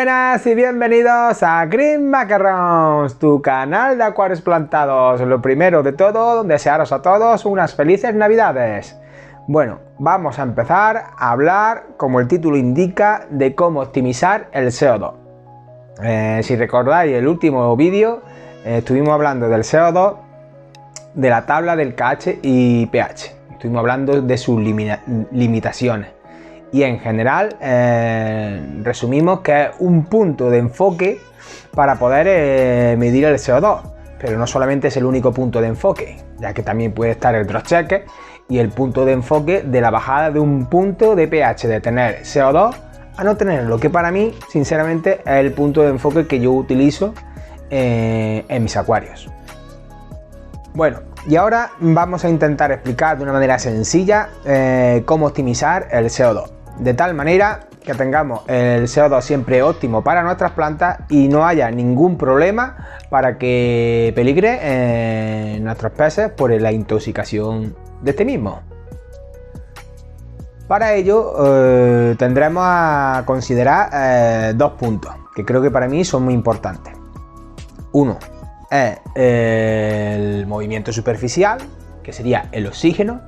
Buenas y bienvenidos a Green Macarons, tu canal de acuarios plantados. Lo primero de todo, desearos a todos unas felices navidades. Bueno, vamos a empezar a hablar, como el título indica, de cómo optimizar el CO2. Si recordáis el último vídeo, estuvimos hablando del CO2, de la tabla del KH y pH. Estuvimos hablando de sus limitaciones. Y en general resumimos que es un punto de enfoque para poder medir el CO2, pero no solamente es el único punto de enfoque, ya que también puede estar el drop checker y el punto de enfoque de la bajada de un punto de pH, de tener CO2 a no tenerlo, que para mí sinceramente es el punto de enfoque que yo utilizo en mis acuarios. Bueno, y ahora vamos a intentar explicar de una manera sencilla cómo optimizar el CO2. De tal manera que tengamos el CO2 siempre óptimo para nuestras plantas y no haya ningún problema para que peligre nuestros peces por la intoxicación de este mismo. Para ello tendremos a considerar dos puntos que creo que para mí son muy importantes. Uno es el movimiento superficial, que sería el oxígeno,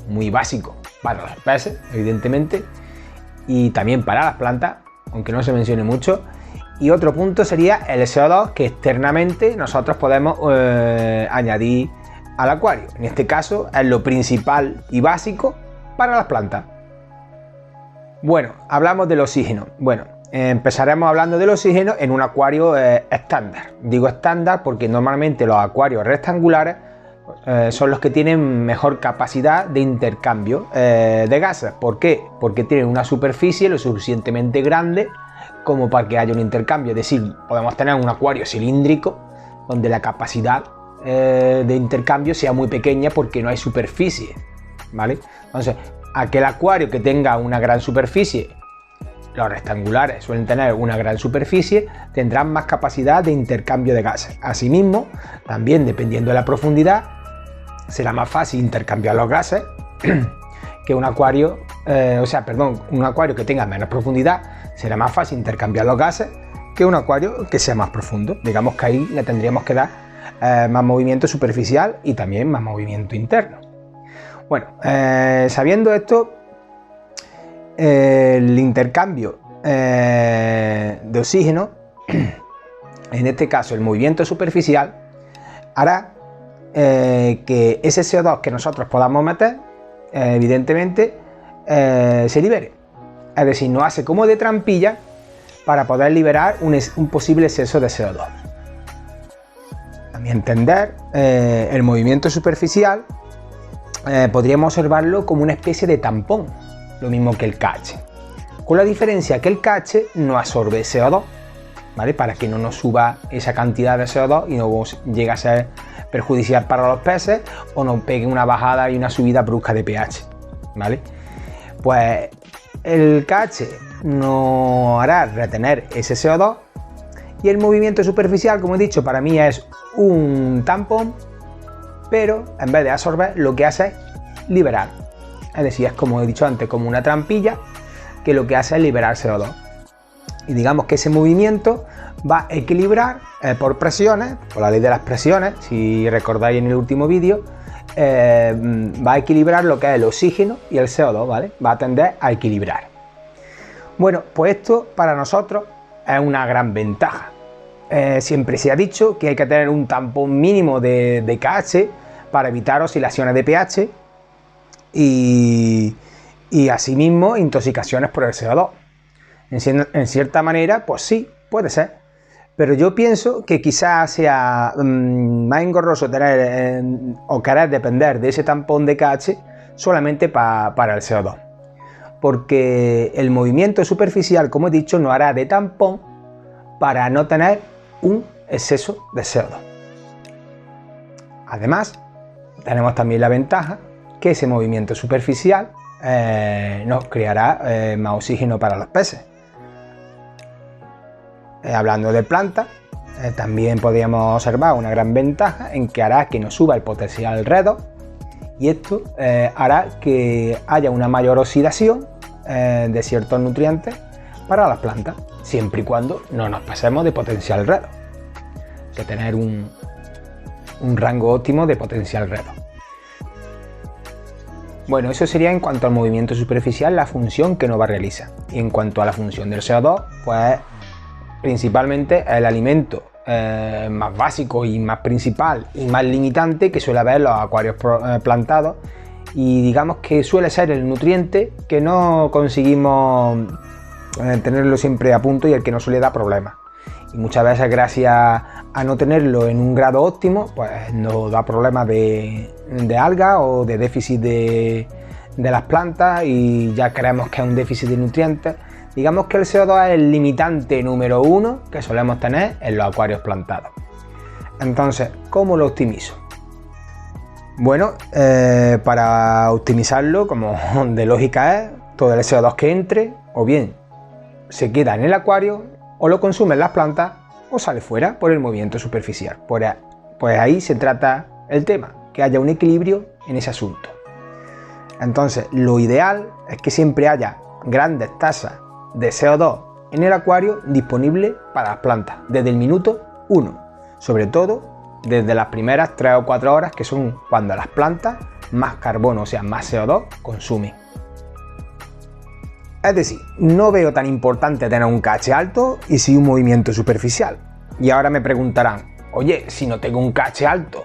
muy básico para los peces, evidentemente, y también para las plantas, aunque no se mencione mucho. Y otro punto sería el CO2 que externamente nosotros podemos añadir al acuario. En este caso es lo principal y básico para las plantas. Bueno, hablamos del oxígeno. Bueno, empezaremos hablando del oxígeno en un acuario estándar. Digo estándar porque normalmente los acuarios rectangulares son los que tienen mejor capacidad de intercambio de gases. ¿Por qué? Porque tienen una superficie lo suficientemente grande como para que haya un intercambio. Es decir, podemos tener un acuario cilíndrico donde la capacidad de intercambio sea muy pequeña porque no hay superficie, ¿vale? Entonces, aquel acuario que tenga una gran superficie, los rectangulares suelen tener una gran superficie, tendrán más capacidad de intercambio de gases. Asimismo, también dependiendo de la profundidad, será más fácil intercambiar los gases que un acuario, un acuario que tenga menos profundidad, será más fácil intercambiar los gases que un acuario que sea más profundo. Digamos que ahí le tendríamos que dar más movimiento superficial y también más movimiento interno. Bueno, sabiendo esto, el intercambio de oxígeno, en este caso el movimiento superficial, hará que ese CO2 que nosotros podamos meter, evidentemente, se libere. Es decir, nos hace como de trampilla para poder liberar un posible exceso de CO2. A mi entender, el movimiento superficial podríamos observarlo como una especie de tampón, lo mismo que el KH, con la diferencia que el KH no absorbe CO2, ¿vale? Para que no nos suba esa cantidad de CO2 y no llegue a ser perjudicial para los peces o nos pegue una bajada y una subida brusca de pH, ¿vale? Pues el KH nos hará retener ese CO2 y el movimiento superficial, como he dicho, para mí es un tampón, pero en vez de absorber lo que hace es liberar. Es decir, es como he dicho antes, como una trampilla que lo que hace es liberar CO2. Y digamos que ese movimiento va a equilibrar por presiones, por la ley de las presiones, si recordáis en el último vídeo, va a equilibrar lo que es el oxígeno y el CO2, ¿vale? Va a tender a equilibrar. Bueno, pues esto para nosotros es una gran ventaja. Siempre se ha dicho que hay que tener un tampón mínimo de KH para evitar oscilaciones de pH y asimismo intoxicaciones por el CO2. En cierta manera, pues sí, puede ser, pero yo pienso que quizás sea más engorroso tener o querer depender de ese tampón de KH solamente para el CO2, porque el movimiento superficial, como he dicho, nos hará de tampón para no tener un exceso de CO2. Además, tenemos también la ventaja que ese movimiento superficial nos creará más oxígeno para los peces. Hablando de plantas, también podríamos observar una gran ventaja en que hará que nos suba el potencial redox y esto hará que haya una mayor oxidación de ciertos nutrientes para las plantas. siempre y cuando no nos pasemos de potencial redo. O sea, tener un rango óptimo de potencial redo. Bueno, eso sería en cuanto al movimiento superficial, la función que nos va a realizar. Y en cuanto a la función del CO2, pues principalmente el alimento más básico y más principal y más limitante que suele haber en los acuarios plantados, y digamos que suele ser el nutriente que no conseguimos tenerlo siempre a punto y el que nos suele dar problemas. Y muchas veces, gracias a no tenerlo en un grado óptimo, pues nos da problemas de algas o de déficit de las plantas, y ya creemos que es un déficit de nutrientes. Digamos que el CO2 es el limitante número 1 que solemos tener en los acuarios plantados. Entonces, ¿cómo lo optimizo? Bueno, para optimizarlo, como de lógica es, todo el CO2 que entre, o bien se queda en el acuario, o lo consumen las plantas, o sale fuera por el movimiento superficial. Pues ahí se trata el tema, que haya un equilibrio en ese asunto. Entonces, lo ideal es que siempre haya grandes tasas de CO2 en el acuario disponible para las plantas, desde el minuto 1, sobre todo desde las primeras 3 o 4 horas, que son cuando las plantas más carbono, o sea, más CO2 consumen. Es decir, no veo tan importante tener un KH alto y sí un movimiento superficial. Y ahora me preguntarán, oye, si no tengo un KH alto,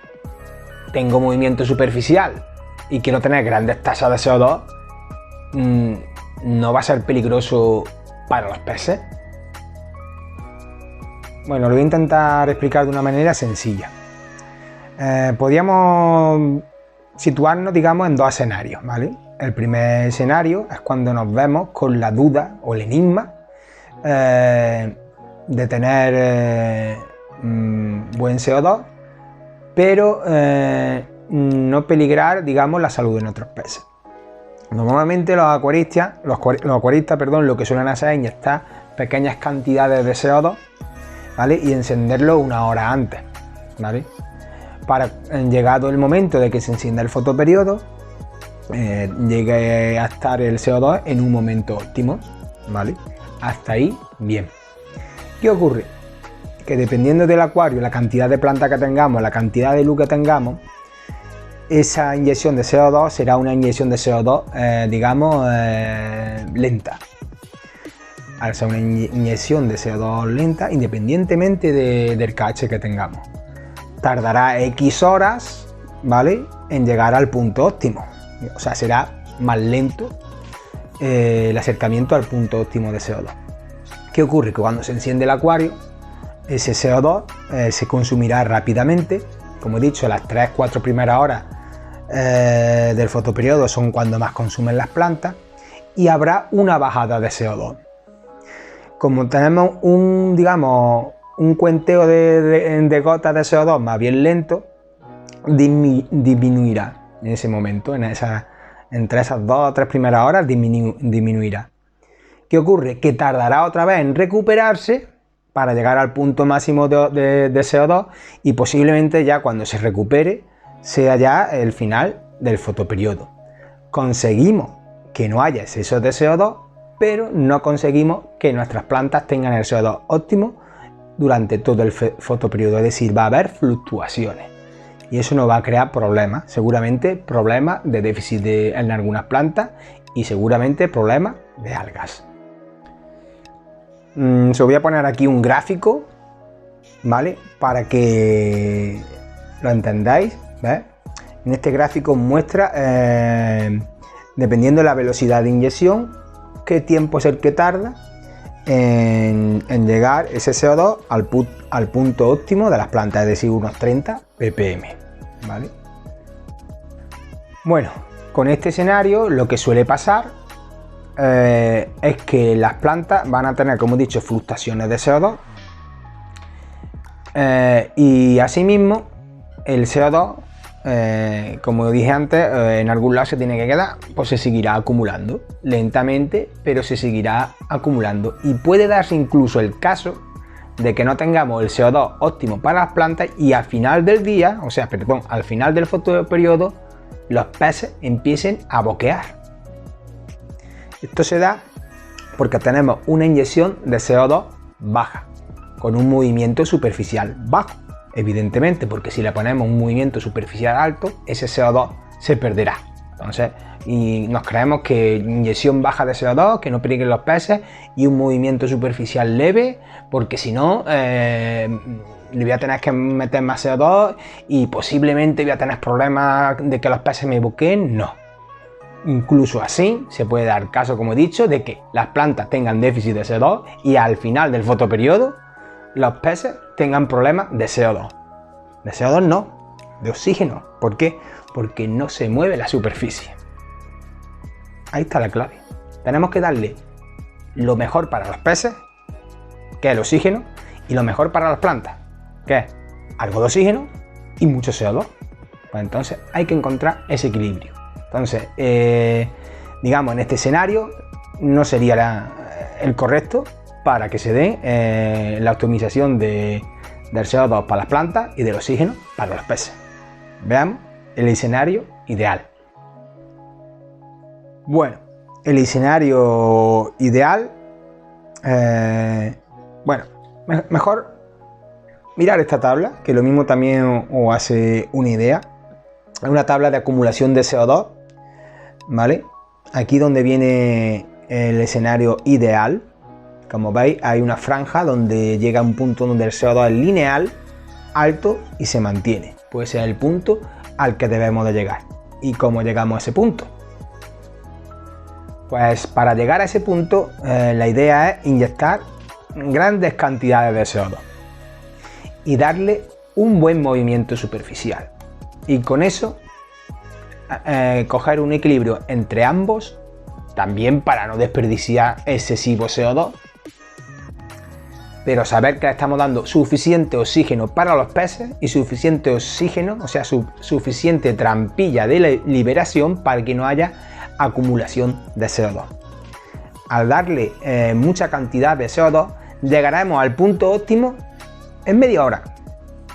tengo movimiento superficial y quiero tener grandes tasas de CO2, ¿no va a ser peligroso para los peces? Bueno, lo voy a intentar explicar de una manera sencilla. Podríamos situarnos, digamos, en dos escenarios, ¿vale? El primer escenario es cuando nos vemos con la duda o el enigma de tener buen CO2, pero no peligrar, digamos, la salud de nuestros peces. Normalmente los acuaristas, lo que suelen hacer es inyectar pequeñas cantidades de CO2, ¿vale? Y encenderlo una hora antes, ¿vale? Para, llegado el momento de que se encienda el fotoperiodo, llegue a estar el CO2 en un momento óptimo, ¿vale? Hasta ahí, bien. ¿Qué ocurre? Que dependiendo del acuario, la cantidad de planta que tengamos, la cantidad de luz que tengamos, esa inyección de CO2 será una inyección de CO2, digamos, lenta. Al ser una inyección de CO2 lenta, independientemente del KH que tengamos, tardará X horas, ¿vale?, en llegar al punto óptimo. O sea, será más lento el acercamiento al punto óptimo de CO2. ¿Qué ocurre? Que cuando se enciende el acuario, ese CO2 se consumirá rápidamente. Como he dicho, las 3-4 primeras horas del fotoperiodo son cuando más consumen las plantas, y habrá una bajada de CO2. Como tenemos un cuenteo de gotas de CO2 más bien lento, disminuirá en ese momento, entre esas 2 o 3 primeras horas disminuirá. ¿Qué ocurre? Que tardará otra vez en recuperarse para llegar al punto máximo de CO2, y posiblemente ya cuando se recupere sea ya el final del fotoperiodo. Conseguimos que no haya exceso de CO2, pero no conseguimos que nuestras plantas tengan el CO2 óptimo durante todo el fotoperiodo, es decir, va a haber fluctuaciones. Y eso nos va a crear problemas, seguramente problemas de déficit en algunas plantas, y seguramente problemas de algas. Os voy a poner aquí un gráfico, ¿vale?, para que lo entendáis, ¿ves? En este gráfico muestra, dependiendo de la velocidad de inyección, qué tiempo es el que tarda en llegar ese CO2 al punto óptimo de las plantas, es decir, unos 30 ppm, ¿vale? Bueno, con este escenario lo que suele pasar es que las plantas van a tener, como he dicho, fluctuaciones de CO2, y asimismo el CO2, como dije antes, en algún lado se tiene que quedar, pues se seguirá acumulando lentamente, pero se seguirá acumulando, y puede darse incluso el caso de que no tengamos el CO2 óptimo para las plantas, y al final del día, al final del fotoperiodo, los peces empiecen a boquear. Esto se da Porque tenemos una inyección de CO2 baja, con un movimiento superficial bajo, evidentemente, porque si le ponemos un movimiento superficial alto, ese CO2 se perderá. Entonces, y nos creemos que inyección baja de CO2, que no peligren los peces, y un movimiento superficial leve, porque si no, le voy a tener que meter más CO2 y posiblemente voy a tener problemas de que los peces me buqueen. No. Incluso así se puede dar caso, como he dicho, de que las plantas tengan déficit de CO2 y al final del fotoperiodo los peces tengan problemas de CO2. De CO2 no, de oxígeno. ¿Por qué? Porque no se mueve la superficie. Ahí está la clave. Tenemos que darle lo mejor para los peces, que es el oxígeno, y lo mejor para las plantas, que es algo de oxígeno y mucho CO2. Pues entonces hay que encontrar ese equilibrio. Entonces, digamos, en este escenario no sería el correcto para que se dé la optimización del CO2 para las plantas y del oxígeno para los peces. Veamos el escenario ideal. Bueno, el escenario ideal, mejor mirar esta tabla, que lo mismo también os hace una idea. Es una tabla de acumulación de CO2, ¿vale? Aquí donde viene el escenario ideal, como veis, hay una franja donde llega a un punto donde el CO2 es lineal, alto y se mantiene. Pues ese es el punto al que debemos de llegar. ¿Y cómo llegamos a ese punto? Pues para llegar a ese punto, la idea es inyectar grandes cantidades de CO2 y darle un buen movimiento superficial. Y con eso, coger un equilibrio entre ambos, también para no desperdiciar excesivo CO2, pero saber que le estamos dando suficiente oxígeno para los peces y suficiente oxígeno, o sea, suficiente trampilla de liberación para que no haya acumulación de CO2. Al darle mucha cantidad de CO2, llegaremos al punto óptimo en media hora.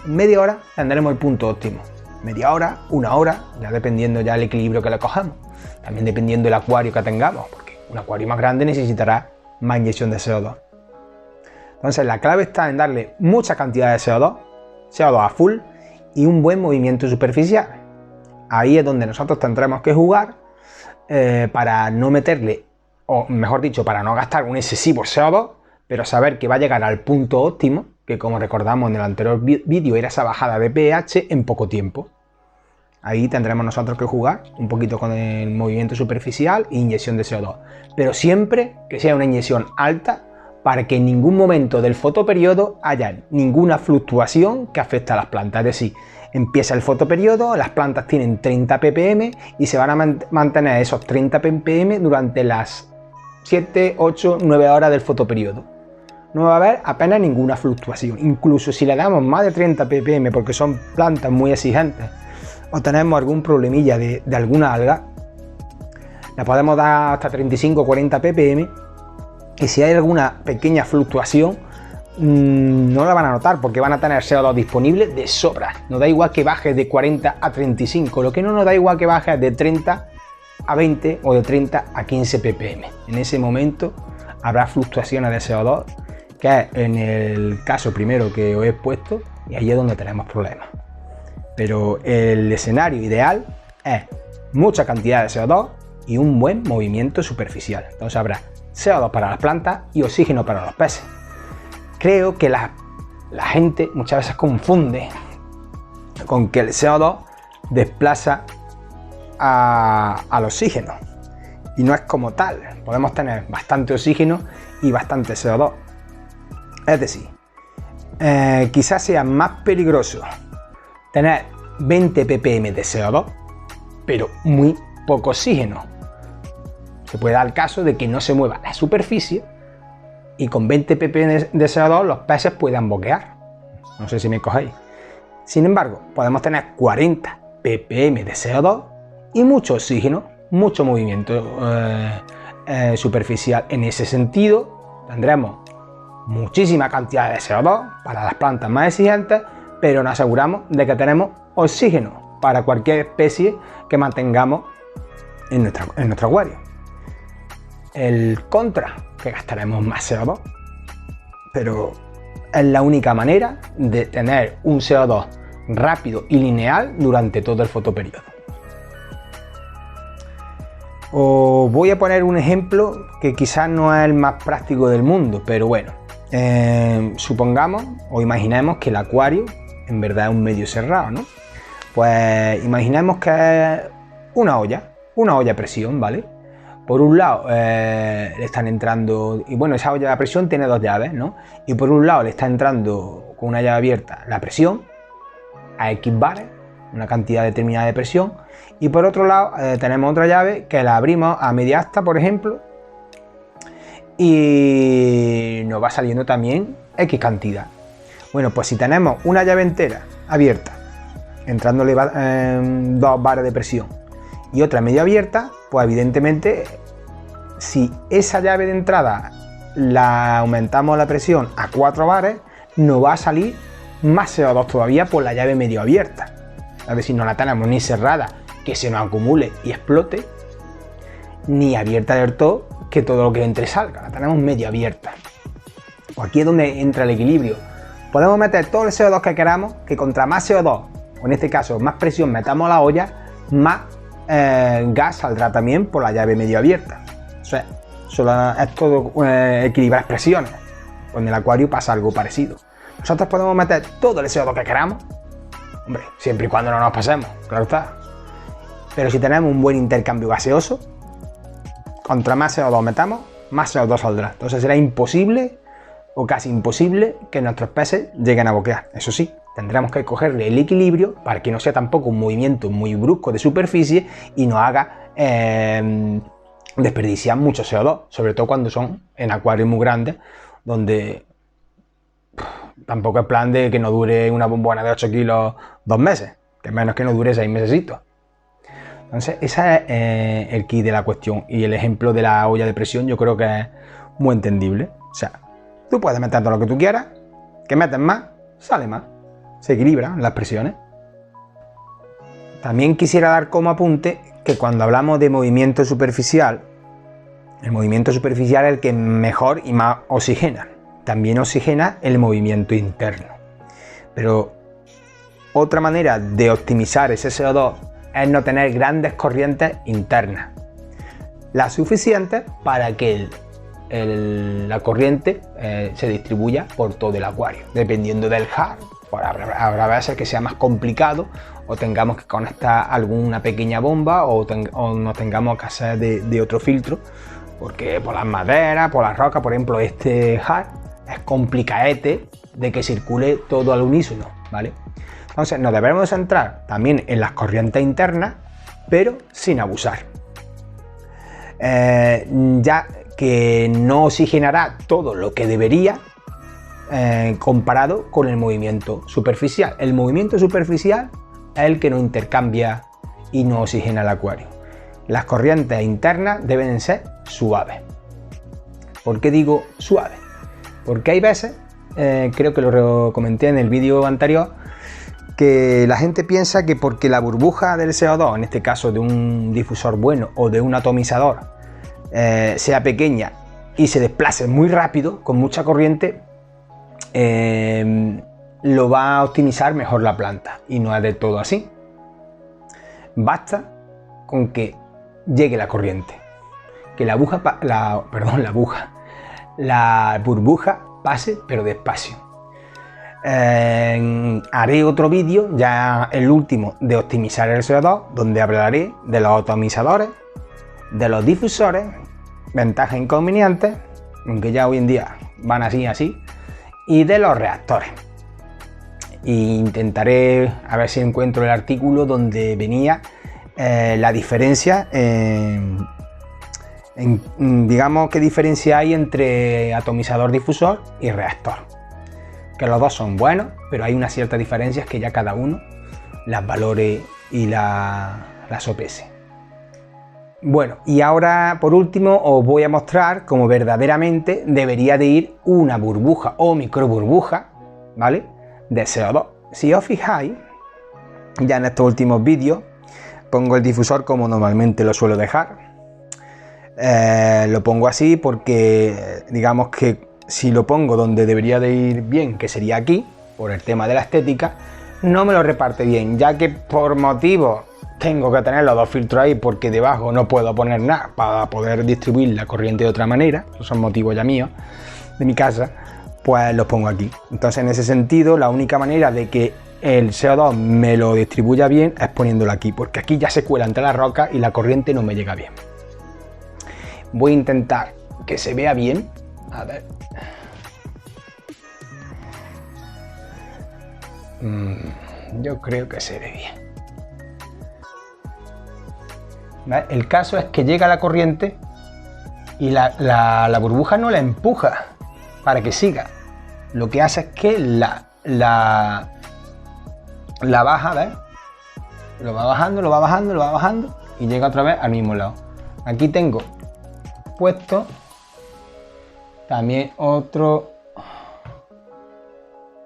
En media hora tendremos el punto óptimo. Media hora, una hora, ya dependiendo ya del equilibrio que le cojamos. También dependiendo del acuario que tengamos, porque un acuario más grande necesitará más inyección de CO2. Entonces la clave está en darle mucha cantidad de CO2, CO2 a full y un buen movimiento superficial. Ahí es donde nosotros tendremos que jugar para no meterle, o mejor dicho, para no gastar un excesivo CO2, pero saber que va a llegar al punto óptimo, que como recordamos en el anterior vídeo era esa bajada de pH en poco tiempo. Ahí tendremos nosotros que jugar un poquito con el movimiento superficial e inyección de CO2, pero siempre que sea una inyección alta para que en ningún momento del fotoperiodo haya ninguna fluctuación que afecte a las plantas. Es decir, empieza el fotoperiodo, las plantas tienen 30 ppm y se van a mantener esos 30 ppm durante las 7, 8, 9 horas del fotoperiodo. No va a haber apenas ninguna fluctuación. Incluso si le damos más de 30 ppm porque son plantas muy exigentes o tenemos algún problemilla de alguna alga, le podemos dar hasta 35 o 40 ppm y si hay alguna pequeña fluctuación no la van a notar porque van a tener CO2 disponible de sobra. Nos da igual que baje de 40 a 35, lo que no nos da igual que baje de 30 a 20 o de 30 a 15 ppm. En ese momento habrá fluctuaciones de CO2, que es en el caso primero que os he puesto, y ahí es donde tenemos problemas. Pero el escenario ideal es mucha cantidad de CO2 y un buen movimiento superficial. Entonces habrá CO2 para las plantas y oxígeno para los peces. Creo que la gente muchas veces confunde con que el CO2 desplaza al oxígeno y no es como tal. Podemos tener bastante oxígeno y bastante CO2. Es decir, quizás sea más peligroso tener 20 ppm de CO2 pero muy poco oxígeno. Se puede dar el caso de que no se mueva la superficie y con 20 ppm de CO2 los peces puedan boquear. No sé si me cogéis. Sin embargo, podemos tener 40 ppm de CO2 y mucho oxígeno, mucho movimiento superficial. En ese sentido, tendremos muchísima cantidad de CO2 para las plantas más exigentes, pero nos aseguramos de que tenemos oxígeno para cualquier especie que mantengamos en nuestro acuario. el contra, que gastaremos más CO2, pero es la única manera de tener un CO2 rápido y lineal durante todo el fotoperiodo. Os voy a poner un ejemplo que quizás no es el más práctico del mundo, pero bueno, supongamos o imaginemos que el acuario en verdad es un medio cerrado, ¿no? Pues imaginemos que es una olla a presión, ¿vale? Por un lado le están entrando, y bueno, esa olla a presión tiene dos llaves, ¿no? Y por un lado le está entrando con una llave abierta la presión a X bares, una cantidad determinada de presión, y por otro lado tenemos otra llave que la abrimos a media asta, por ejemplo, y nos va saliendo también X cantidad. Bueno, pues si tenemos una llave entera abierta, entrándole 2 bares de presión, y otra medio abierta, pues evidentemente si esa llave de entrada la aumentamos la presión a 4 bares, nos va a salir más CO2 todavía por la llave medio abierta. A ver, si no la tenemos ni cerrada, que se nos acumule y explote, ni abierta del todo, que todo lo que entre salga, la tenemos medio abierta. Pues aquí es donde entra el equilibrio. Podemos meter todo el CO2 que queramos, que contra más CO2, o en este caso más presión metamos a la olla, más gas saldrá también por la llave medio abierta. O sea, es todo equilibrar presiones. Con el acuario pasa algo parecido. Nosotros podemos meter todo el CO2 que queramos, hombre, siempre y cuando no nos pasemos, claro está. Pero si tenemos un buen intercambio gaseoso, contra más CO2 metamos, más CO2 saldrá. Entonces será imposible o casi imposible que nuestros peces lleguen a boquear. Eso sí, tendremos que cogerle el equilibrio para que no sea tampoco un movimiento muy brusco de superficie y nos haga desperdiciar mucho CO2, sobre todo cuando son en acuarios muy grandes, donde tampoco es plan de que no dure una bombona de 8 kilos 2 meses, que menos que no dure 6 mesecitos. Entonces, ese es el key de la cuestión, y el ejemplo de la olla de presión yo creo que es muy entendible. O sea, tú puedes meter todo lo que tú quieras, que metes más, sale más, se equilibran las presiones. También quisiera dar como apunte que cuando hablamos de movimiento superficial, el movimiento superficial es el que mejor y más oxigena. También oxigena el movimiento interno. Pero otra manera de optimizar ese CO2 es no tener grandes corrientes internas, las suficientes para que la corriente se distribuya por todo el acuario. Dependiendo del HAR, pues habrá veces que sea más complicado o tengamos que conectar alguna pequeña bomba o nos tengamos que hacer de otro filtro, porque por las maderas, por las rocas, por ejemplo, este HAR es complicadete de que circule todo al unísono, ¿vale? Entonces nos debemos centrar también en las corrientes internas, pero sin abusar. Ya que no oxigenará todo lo que debería comparado con el movimiento superficial. El movimiento superficial es el que no intercambia y no oxigena el acuario. Las corrientes internas deben ser suaves. ¿Por qué digo suaves? Porque hay veces, creo que lo comenté en el vídeo anterior, que la gente piensa que porque la burbuja del CO2, en este caso de un difusor bueno o de un atomizador, sea pequeña y se desplace muy rápido, con mucha corriente, lo va a optimizar mejor la planta, y no es de todo así. Basta con que llegue la corriente, que la burbuja pase, pero despacio. Haré otro vídeo, ya el último, de optimizar el CO2, donde hablaré de los atomizadores, de los difusores, ventajas e inconvenientes, aunque ya hoy en día van así, y de los reactores. E intentaré a ver si encuentro el artículo donde venía la diferencia digamos, qué diferencia hay entre atomizador difusor y reactor, que los dos son buenos, pero hay unas ciertas diferencias que ya cada uno las valore y las sopese. Bueno, y ahora por último os voy a mostrar cómo verdaderamente debería de ir una burbuja o microburbuja, ¿vale?, de CO2. Si os fijáis, ya en estos últimos vídeos pongo el difusor como normalmente lo suelo dejar. Lo pongo así porque digamos que si lo pongo donde debería de ir bien, que sería aquí, por el tema de la estética, no me lo reparte bien, ya que por motivos tengo que tener los dos filtros ahí porque debajo no puedo poner nada para poder distribuir la corriente de otra manera. Esos son motivos ya míos, de mi casa, pues los pongo aquí. Entonces, en ese sentido, la única manera de que el CO2 me lo distribuya bien es poniéndolo aquí, porque aquí ya se cuela entre las rocas y la corriente no me llega bien. Voy a intentar que se vea bien. A ver. Yo creo que se ve bien. ¿Vale? El caso es que llega la corriente y la burbuja no la empuja para que siga. Lo que hace es que la baja, ¿ves? Lo va bajando, lo va bajando, lo va bajando y llega otra vez al mismo lado. Aquí tengo puesto también otro.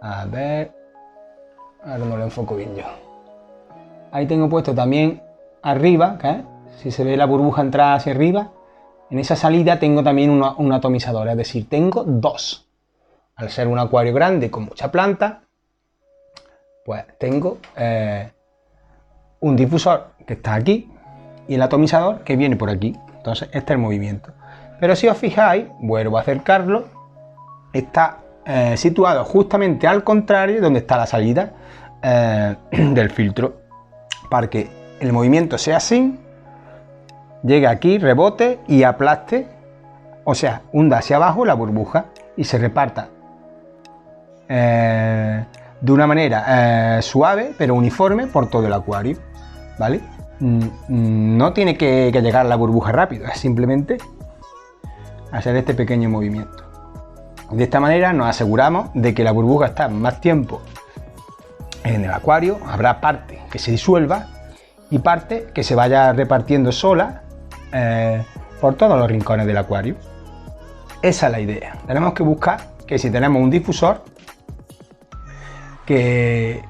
A ver, ahora no lo enfoco bien yo. Ahí tengo puesto también arriba, ¿eh? Si se ve la burbuja entrar hacia arriba, en esa salida tengo también un atomizador, es decir, tengo dos. Al ser un acuario grande con mucha planta, pues tengo un difusor que está aquí y el atomizador que viene por aquí. Entonces este es el movimiento. Pero si os fijáis, vuelvo a acercarlo, está situado justamente al contrario donde está la salida del filtro, para que el movimiento sea así, llegue aquí, rebote y aplaste, o sea, hunda hacia abajo la burbuja y se reparta de una manera suave pero uniforme por todo el acuario, ¿vale? No tiene que llegar la burbuja rápido, es simplemente hacer este pequeño movimiento. De esta manera nos aseguramos de que la burbuja está más tiempo en el acuario, habrá parte que se disuelva y parte que se vaya repartiendo sola por todos los rincones del acuario. Esa es la idea. Tenemos que buscar que si tenemos un difusor, que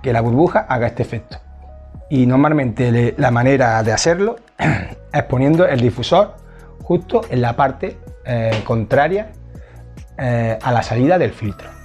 la burbuja haga este efecto. Y normalmente la manera de hacerlo es poniendo el difusor justo en la parte contraria a la salida del filtro.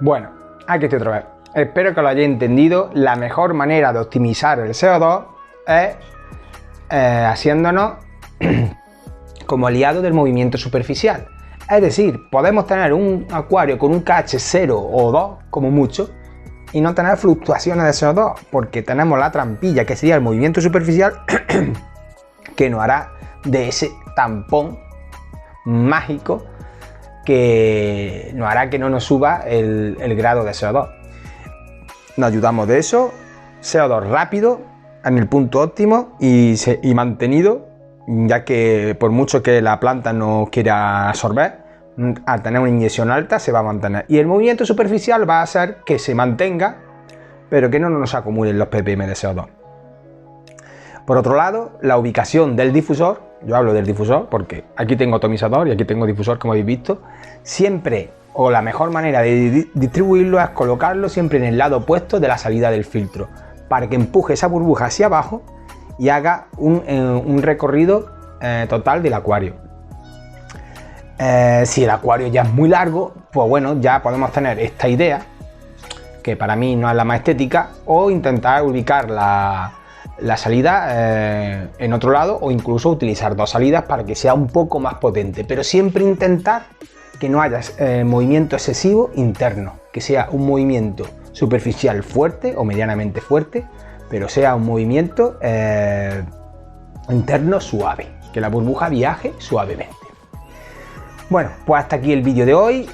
Bueno, aquí estoy otra vez. Espero que lo hayáis entendido. La mejor manera de optimizar el CO2 es haciéndonos como aliado del movimiento superficial. Es decir, podemos tener un acuario con un KH 0 o 2 como mucho y no tener fluctuaciones de CO2 porque tenemos la trampilla que sería el movimiento superficial que nos hará de ese tampón mágico que nos hará que no nos suba el grado de CO2. Nos ayudamos de eso, CO2 rápido, en el punto óptimo y mantenido, ya que por mucho que la planta no quiera absorber, al tener una inyección alta se va a mantener. Y el movimiento superficial va a hacer que se mantenga, pero que no nos acumulen los ppm de CO2. Por otro lado, la ubicación del difusor, yo hablo del difusor porque aquí tengo atomizador y aquí tengo difusor, como habéis visto, siempre, o la mejor manera de distribuirlo es colocarlo siempre en el lado opuesto de la salida del filtro, para que empuje esa burbuja hacia abajo y haga un recorrido total del acuario. Si el acuario ya es muy largo, pues bueno, ya podemos tener esta idea, que para mí no es la más estética, o intentar ubicar la salida en otro lado, o incluso utilizar dos salidas para que sea un poco más potente, pero siempre intentar que no haya movimiento excesivo interno, que sea un movimiento superficial fuerte o medianamente fuerte, pero sea un movimiento interno suave, que la burbuja viaje suavemente. Bueno, pues hasta aquí el vídeo de hoy.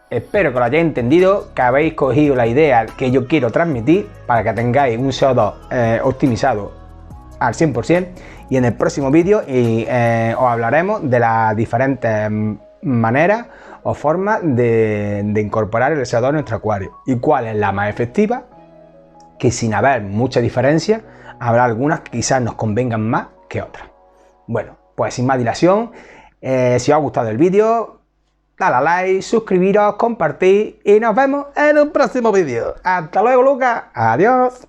Espero que lo hayáis entendido, que habéis cogido la idea que yo quiero transmitir para que tengáis un CO2 optimizado al 100%, y en el próximo vídeo os hablaremos de las diferentes maneras o formas de incorporar el CO2 en nuestro acuario y cuál es la más efectiva, que sin haber mucha diferencia habrá algunas que quizás nos convengan más que otras. Bueno, pues sin más dilación, si os ha gustado el vídeo, dale a like, suscribiros, compartid y nos vemos en un próximo vídeo. Hasta luego, Lucas. Adiós.